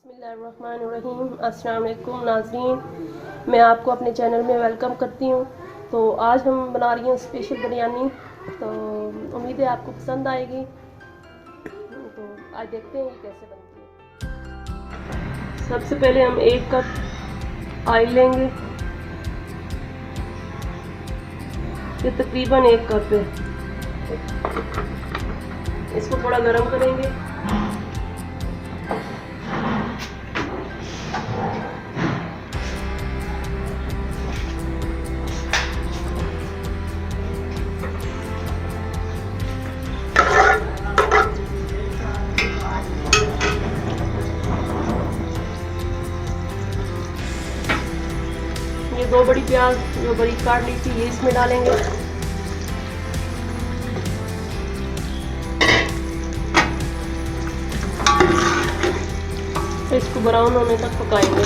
बिस्मिल्लाहिर्रहमानिर्रहीम। अस्सलाम वालेकुम नाज़रीन, मैं आपको अपने चैनल में वेलकम करती हूँ। तो आज हम बना रही हूँ स्पेशल बिरयानी, तो उम्मीद है आपको पसंद आएगी। तो आज देखते हैं ये कैसे बनती है। सबसे पहले हम 1 कप ऑयल लेंगे, ये तकरीबन 1 कप है। इसको थोड़ा गर्म करेंगे। ये 2 बड़ी प्याज जो बारीक काट ली थी, ये इसमें डालेंगे। इसको ब्राउन होने तक पकाएंगे।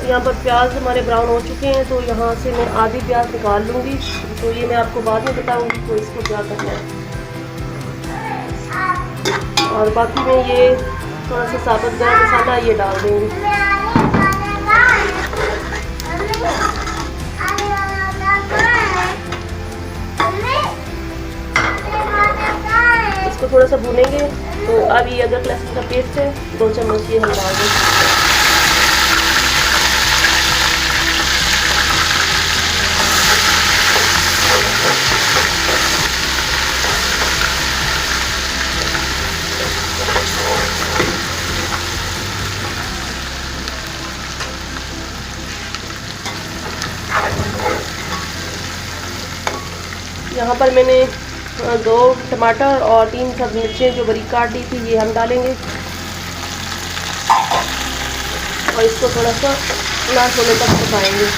यहाँ पर प्याज हमारे ब्राउन हो चुके हैं, तो यहाँ से मैं आधी प्याज निकाल लूँगी। तो ये मैं आपको बाद में बताऊँगी तो इसको क्या करना है। और बाकी में ये थोड़ा सा साबुत गरम मसाला ये डाल देंगे। इसको थोड़ा सा भूनेंगे। तो अब ये अदरक लहसुन का पेस्ट है, 2 चम्मच ये हम डाल देंगे। यहाँ पर मैंने 2 टमाटर और 3 सब मिर्चें जो बारीक काट दी थी, ये हम डालेंगे। और इसको थोड़ा सा लाल होने तक पकाएंगे।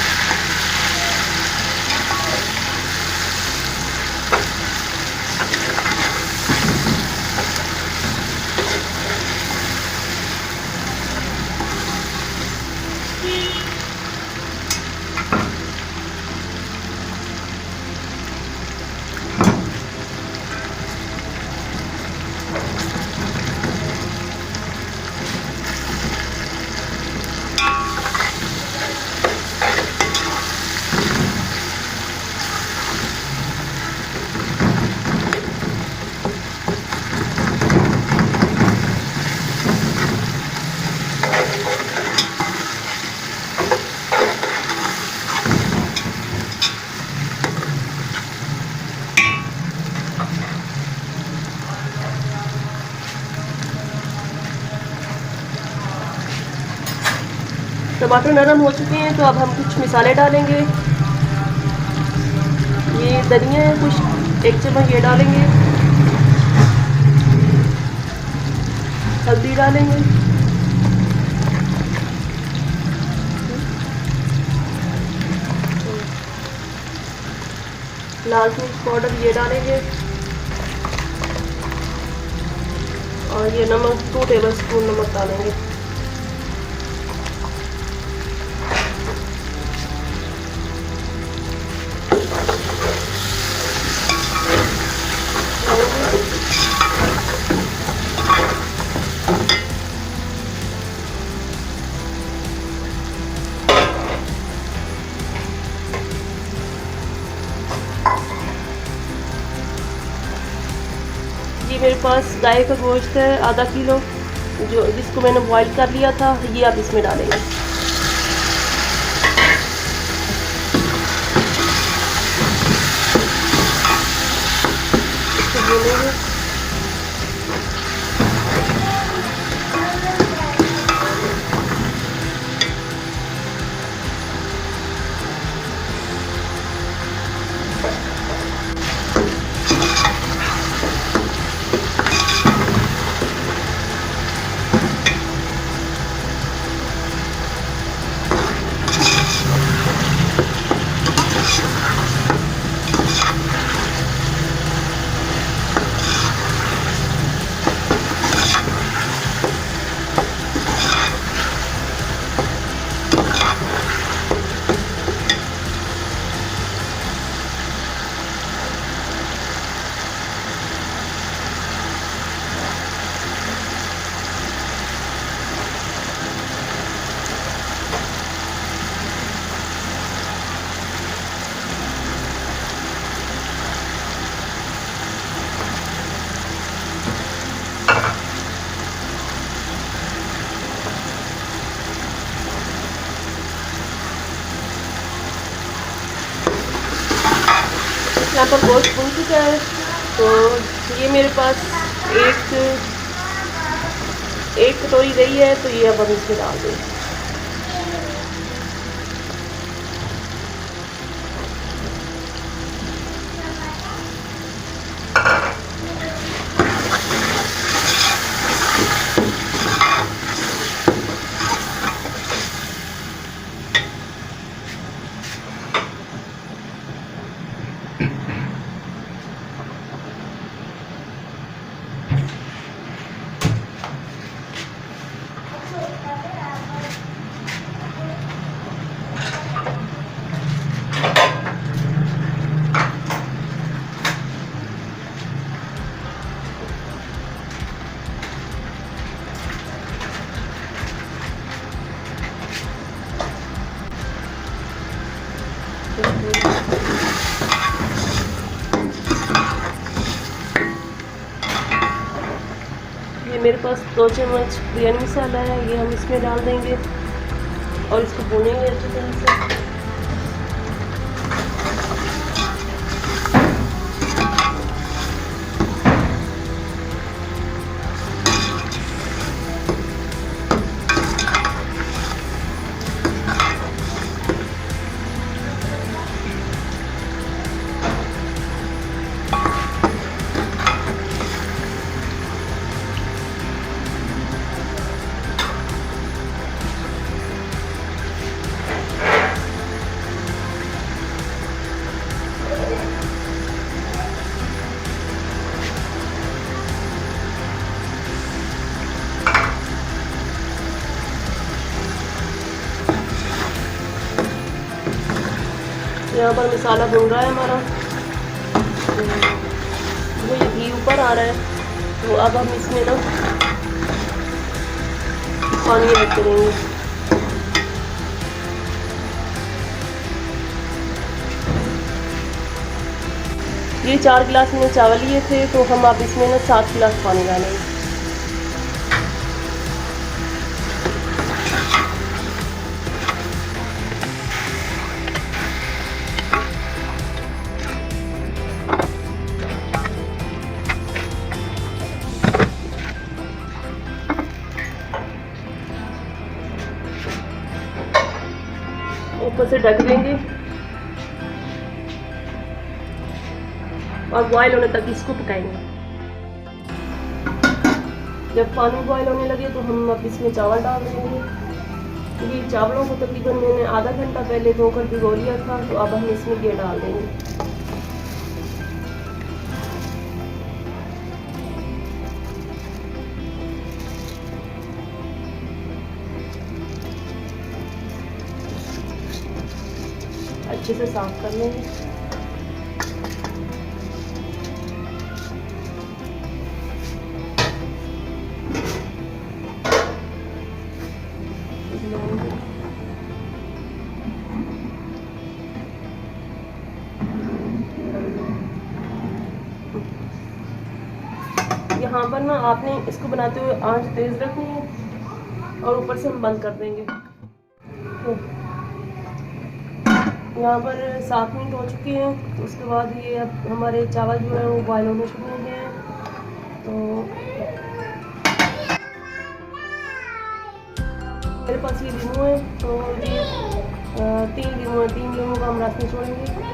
टमाटर नरम हो चुके हैं, तो अब हम कुछ मसाले डालेंगे। ये धनिया है कुछ 1 चम्मच ये डालेंगे। हल्दी डालेंगे। लाल मिर्च पाउडर ये डालेंगे। और ये नमक 2 टेबलस्पून नमक डालेंगे। ये मेरे पास गाय का गोश्त है आधा किलो, जिसको मैंने बॉईल कर लिया था, ये आप इसमें डालेंगे। इसको भूनेंगे। यहाँ पर गोश्त भुन चुका है, तो ये मेरे पास एक कटोरी रही है, तो ये अब हम इसमें डाल देंगे। ये मेरे पास 2 चम्मच बिरयानी मसाला है, ये हम इसमें डाल देंगे और इसको भूनेंगे अच्छी तरह से। यहाँ पर मसाला भून रहा है हमारा, तो ये घी ऊपर आ रहा है, तो अब हम इसमें ना पानी ऐड करेंगे। ये 4 गिलास मैंने चावल लिए थे, तो हम अब इसमें ना 7 गिलास पानी डालेंगे। ऊपर से ढक देंगे और बॉयल होने तक इसको पकाएंगे। जब पानी बॉयल होने लगे तो हम अब इसमें चावल डाल देंगे। क्योंकि चावलों को तकरीबन मैंने आधा घंटा पहले धोकर भिगो लिया था, तो अब हम इसमें ये डाल देंगे। अच्छे से साफ कर लेंगे। यहाँ पर ना आपने इसको बनाते हुए आंच तेज रखनी है और ऊपर से हम बंद कर देंगे। यहाँ पर 7 मिनट हो चुके हैं, तो उसके बाद ये अब हमारे चावल जो है वो बॉयल होने शुरू हो गए हैं। तो मेरे पास ये लीमू है, तो ये 3 लीमू है, 3 लीमू का हम रस निचोड़ेंगे।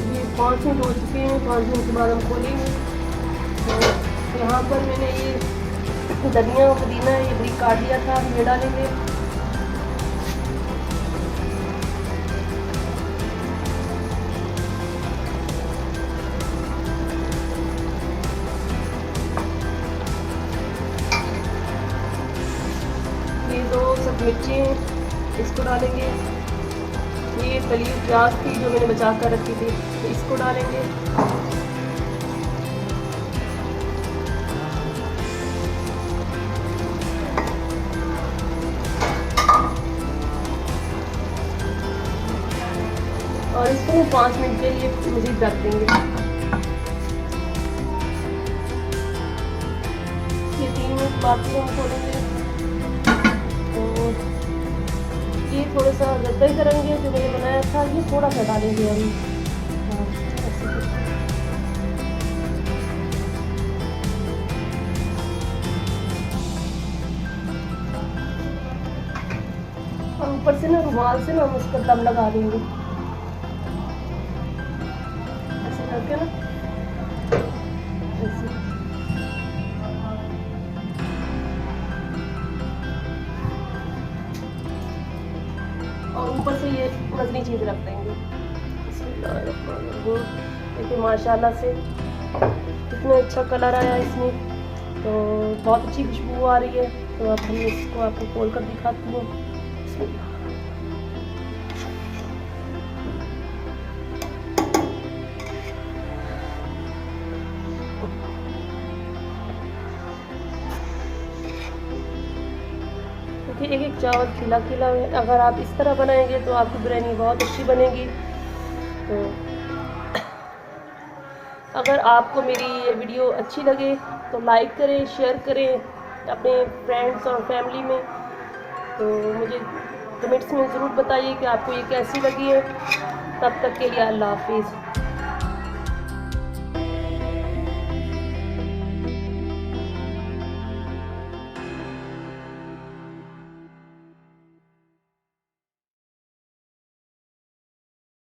ये 5 मिनट हो चुके हैं, 5 मिनट के बाद हम खोलेंगे। तो यहाँ पर मैंने ये धनिया और पुदीना ये बारीक काट लिया था, ये डालेंगे। ये 2 सब मिर्ची हैं, इसको डालेंगे। ये तली प्याज थी जो मैंने बचा कर रखी थी, तो इसको डालेंगे। और इसको 5 मिनट के लिए मज़ीद रख देंगे। ये 3 मिनट बाद फिर हम खोलेंगे। तो ये थोड़ा सा गद्दा ही करेंगे जो मैंने बनाया था, ये थोड़ा सा डालेंगे अभी। और ऊपर से ना रुमाल से ना हम उसका दम लगा देंगे, ऐसे करके ना, ऐसे। और ऊपर से ये मजनी चीज़ रख देंगे। देखिए माशाल्लाह से कितना अच्छा कलर आया इसमें, तो बहुत अच्छी खुशबू आ रही है। तो अब हम इसको आपको खोल कर दिखाती हूँ। देखिए एक एक चावल खिला खिला है। अगर आप इस तरह बनाएंगे तो आपकी बिरयानी बहुत अच्छी बनेगी। तो अगर आपको मेरी ये वीडियो अच्छी लगे तो लाइक करें, शेयर करें अपने फ्रेंड्स और फैमिली में। तो मुझे कमेंट्स में ज़रूर बताइए कि आपको ये कैसी लगी है। तब तक के लिए अल्लाह हाफिज़।